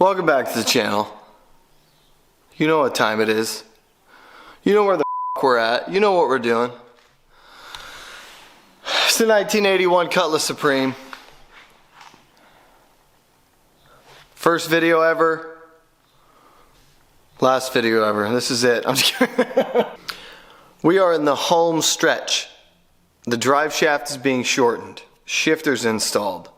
Welcome back to the channel. You know what time it is. You know where the we're at. You know what we're doing. It's the 1981 Cutlass Supreme. First video ever. Last video ever. This is it. I'm just kidding. We are in the home stretch. The drive shaft is being shortened. Shifter's installed.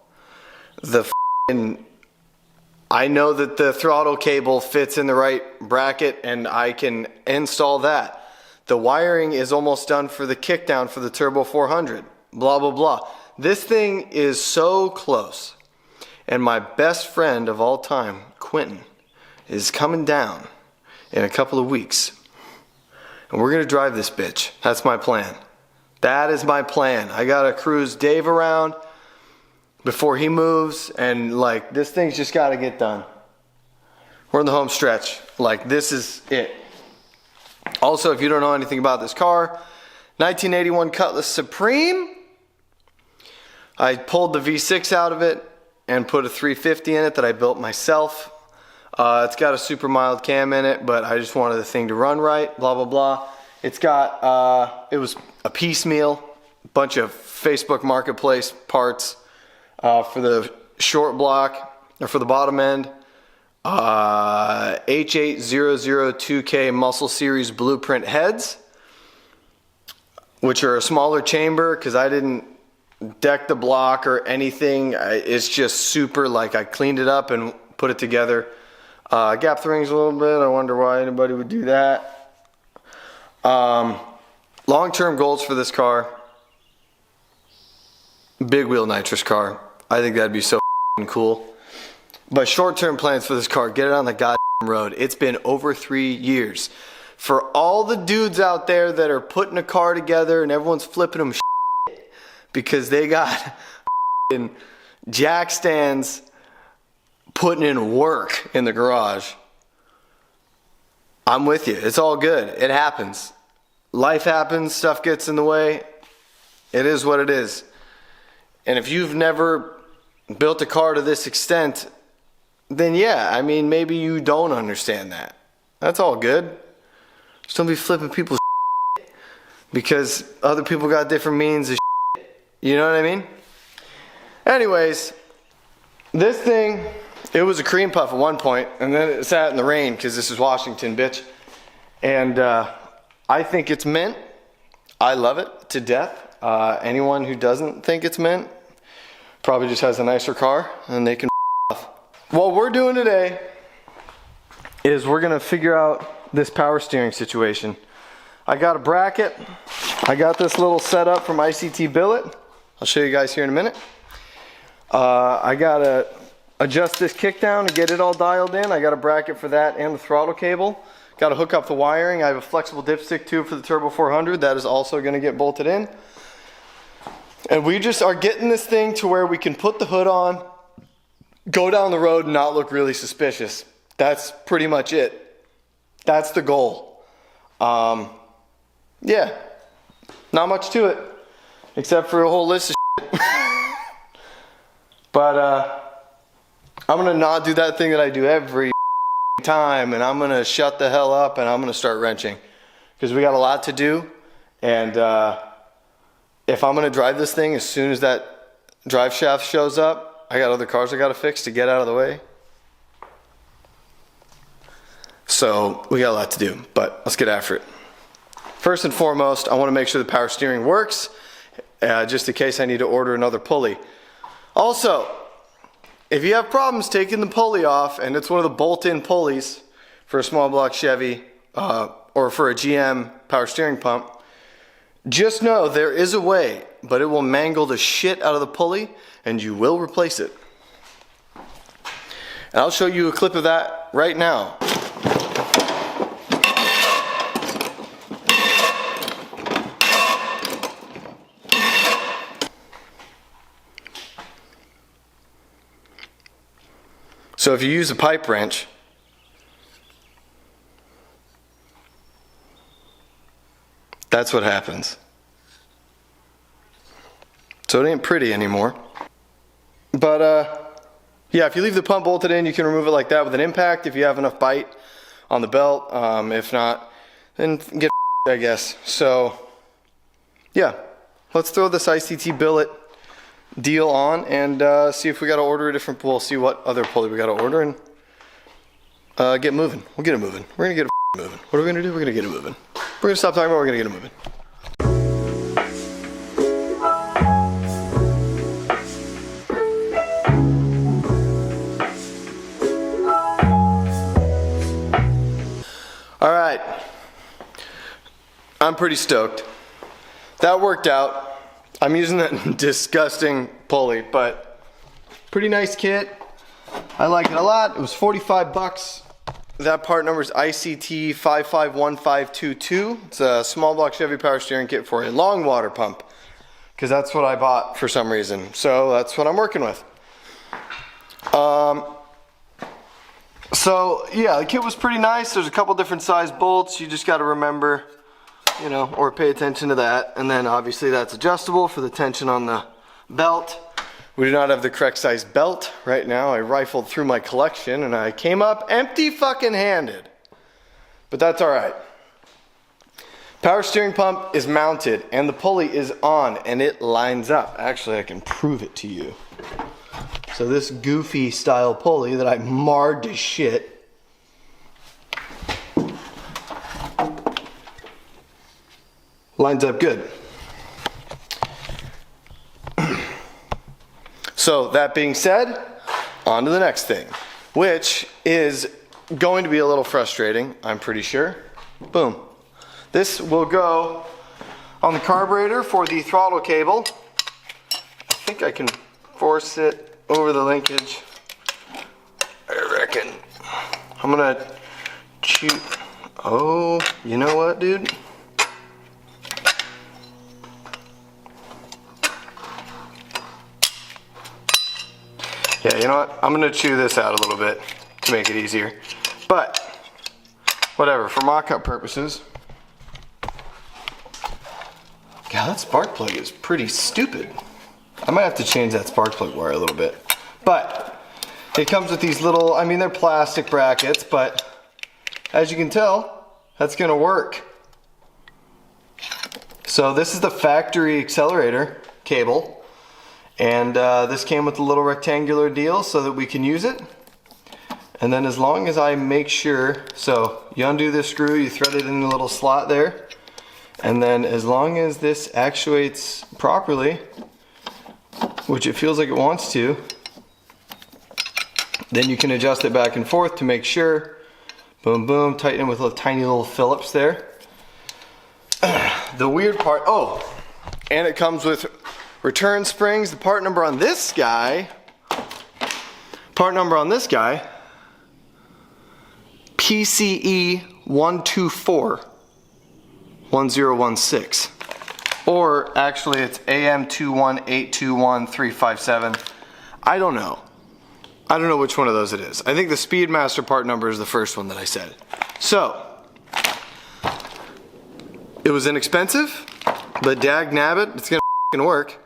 I know that the throttle cable fits in the right bracket and I can install that. The wiring is almost done for the kickdown for the Turbo 400. Blah, blah, blah. This thing is so close. And my best friend of all time, Quentin, is coming down in a couple of weeks. And we're going to drive this bitch. That's my plan. That is my plan. I got to cruise Dave around before he moves, and like this thing's just got to get done. We're in the home stretch. Like this is it. Also, if you don't know anything about this car, 1981 Cutlass Supreme. I pulled the V6 out of it and put a 350 in it that I built myself. It's got a super mild cam in it, but I just wanted the thing to run right, blah, blah, blah. It's got, it was a piecemeal, bunch of Facebook Marketplace parts. For the short block, or for the bottom end, H8002K Muscle Series Blueprint heads, which are a smaller chamber because I didn't deck the block or anything. It's just super, like I cleaned it up and put it together. Gapped the rings a little bit. I wonder why anybody would do that. Long-term goals for this car. Big wheel nitrous car. I think that'd be so cool. But short-term plans for this car, get it on the goddamn road. It's been over 3 years. For all the dudes out there that are putting a car together and everyone's flipping them shit because they got jack stands putting in work in the garage, I'm with you. It's all good. It happens. Life happens. Stuff gets in the way. It is what it is. And if you've never built a car to this extent, then yeah, I mean, maybe you don't understand that. That's all good. Just don't be flipping people's shit because other people got different means of shit. You know what I mean? Anyways, this thing, it was a cream puff at one point, and then it sat in the rain because this is Washington, bitch. And I think it's mint. I love it to death. Anyone who doesn't think it's mint probably just has a nicer car and they can off. What we're doing today is we're gonna figure out this power steering situation. I got a bracket. I got this little setup from ICT Billet. I'll show you guys here in a minute. I gotta adjust this kickdown to get it all dialed in. I got a bracket for that and the throttle cable. Got to hook up the wiring. I have a flexible dipstick tube for the Turbo 400. That is also gonna get bolted in. And we just are getting this thing to where we can put the hood on, go down the road and not look really suspicious. That's pretty much it. That's the goal. Yeah, not much to it, except for a whole list of shit. But I'm gonna not do that thing that I do every time, and I'm gonna shut the hell up and I'm gonna start wrenching. Because we got a lot to do, and if I'm going to drive this thing, as soon as that drive shaft shows up, I got other cars I got to fix to get out of the way. So we got a lot to do, but let's get after it. First and foremost, I want to make sure the power steering works, just in case I need to order another pulley. Also, if you have problems taking the pulley off, and it's one of the bolt-in pulleys for a small block Chevy or for a GM power steering pump, just know there is a way, but it will mangle the shit out of the pulley and you will replace it. And I'll show you a clip of that right now. So if you use a pipe wrench, that's what happens. So it ain't pretty anymore. But yeah, if you leave the pump bolted in, you can remove it like that with an impact if you have enough bite on the belt. If not, then get I guess. So yeah, let's throw this ICT Billet deal on and see if we got to order a different pull. See what other pulley we got to order and get moving. We'll get it moving. We're gonna get it moving. What are we gonna do? We're gonna get it moving. We're gonna stop talking about it. We're gonna get it moving. All right, I'm pretty stoked. That worked out. I'm using that disgusting pulley, but pretty nice kit. I like it a lot. It was 45 bucks. That part number is ICT 551522. It's a small block Chevy power steering kit for a long water pump, because that's what I bought for some reason. So that's what I'm working with. So yeah, the kit was pretty nice. There's a couple different size bolts. You just got to remember, you know, or pay attention to that. And then obviously that's adjustable for the tension on the belt. We do not have the correct size belt right now. I rifled through my collection and I came up empty fucking handed. But that's all right. Power steering pump is mounted and the pulley is on and it lines up. Actually, I can prove it to you. So this goofy style pulley that I marred to shit lines up good. So that being said, on to the next thing, which is going to be a little frustrating, I'm pretty sure. Boom. This will go on the carburetor for the throttle cable. I think I can force it over the linkage. I reckon. I'm gonna shoot. Oh, you know what, dude? Yeah, you know what? I'm gonna chew this out a little bit to make it easier. But, whatever, for mock-up purposes. God, that spark plug is pretty stupid. I might have to change that spark plug wire a little bit. But, it comes with these little, I mean they're plastic brackets, but as you can tell, that's gonna work. So this is the factory accelerator cable. And this came with a little rectangular deal so that we can use it. And then as long as I make sure, so you undo this screw, you thread it in the little slot there. And then as long as this actuates properly, which it feels like it wants to, then you can adjust it back and forth to make sure. Boom, boom, tighten it with a tiny little Phillips there. The weird part, oh, and it comes with return springs. The part number on this guy, PCE 1241016. Or actually it's AM21821-357. I don't know. I don't know which one of those it is. I think the Speedmaster part number is the first one that I said. So, it was inexpensive, but dag nabbit, it's gonna work.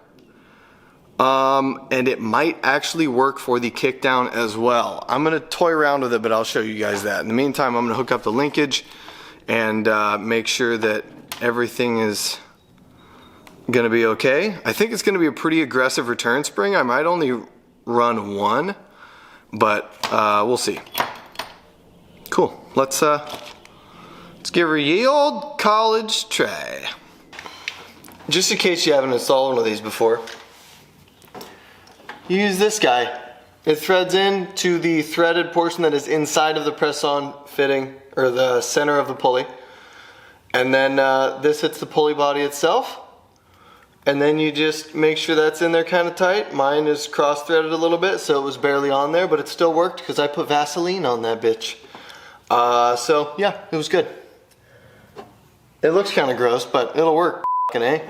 And it might actually work for the kickdown as well. I'm gonna toy around with it, but I'll show you guys that. In the meantime, I'm gonna hook up the linkage and make sure that everything is gonna be okay. I think it's gonna be a pretty aggressive return spring. I might only run one, but we'll see. Cool. Let's give her ye old college try. Just in case you haven't installed one of these before, you use this guy. It threads in to the threaded portion that is inside of the press-on fitting, or the center of the pulley. And then this hits the pulley body itself. And then you just make sure that's in there kind of tight. Mine is cross-threaded a little bit, so it was barely on there, but it still worked because I put Vaseline on that bitch. So yeah, it was good. It looks kind of gross, but it'll work, f***ing A.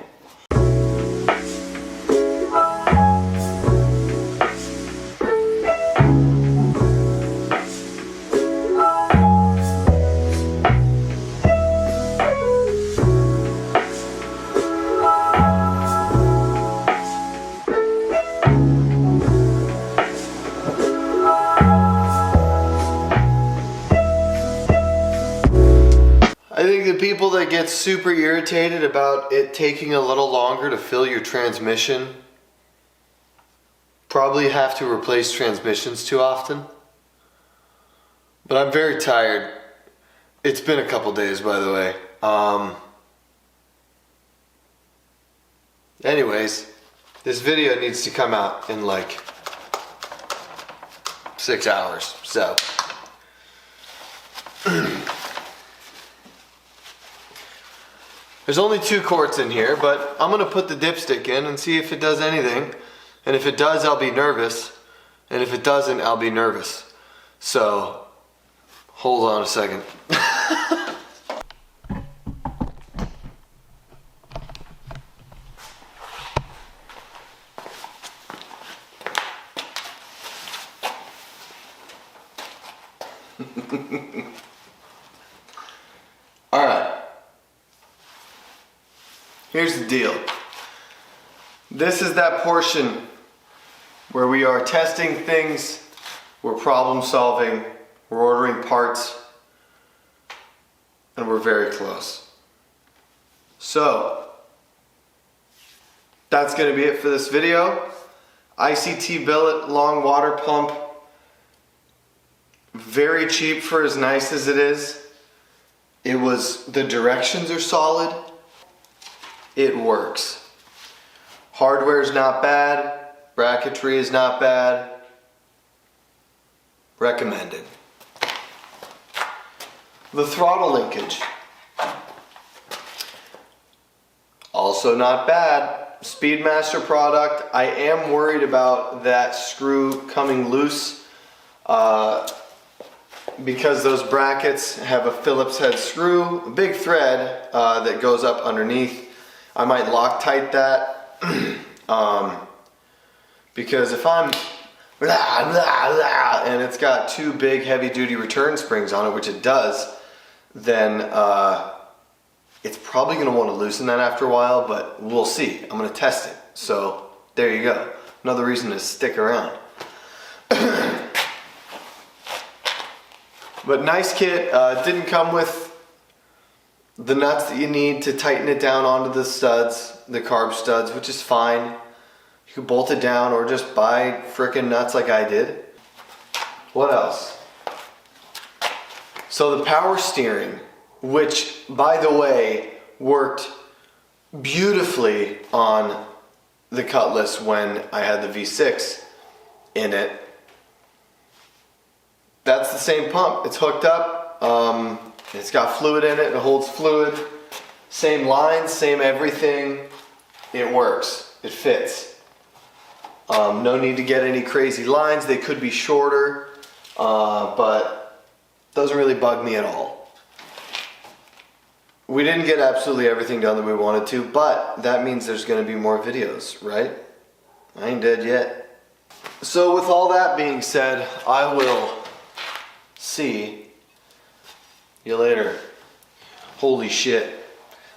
people that get super irritated about it taking a little longer to fill your transmission probably have to replace transmissions too often. But I'm very tired. It's been a couple days, by the way. Anyways, this video needs to come out in like 6 hours, so. There's only 2 quarts in here, but I'm gonna put the dipstick in and see if it does anything. And if it does, I'll be nervous. And if it doesn't, I'll be nervous. So, hold on a second. Alright. Here's the deal. This is that portion where we are testing things, we're problem solving, we're ordering parts, and we're very close. So, that's going to be it for this video. ICT Billet long water pump. Very cheap for as nice as it is. The directions are solid. It works. Hardware is not bad. Bracketry is not bad. Recommended. The throttle linkage. Also not bad. Speedmaster product. I am worried about that screw coming loose because those brackets have a Phillips head screw, a big thread that goes up underneath. I might Loctite that because if I'm and it's got 2 big heavy duty return springs on it, which it does, then it's probably going to want to loosen that after a while, but we'll see. I'm going to test it. So there you go. Another reason to stick around. But nice kit. Didn't come with the nuts that you need to tighten it down onto the studs, the carb studs, which is fine. You can bolt it down or just buy frickin' nuts like I did. What else? So the power steering, which by the way worked beautifully on the Cutlass when I had the V6 in it. That's the same pump. It's hooked up. It's got fluid in it. It holds fluid. Same lines, same everything. It works. It fits. No need to get any crazy lines. They could be shorter, but doesn't really bug me at all. We didn't get absolutely everything done that we wanted to, but that means there's going to be more videos, right? I ain't dead yet. So with all that being said, I will see you later. Holy shit.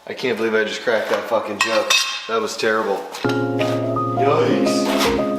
I can't believe I just cracked that fucking joke. That was terrible. Yikes.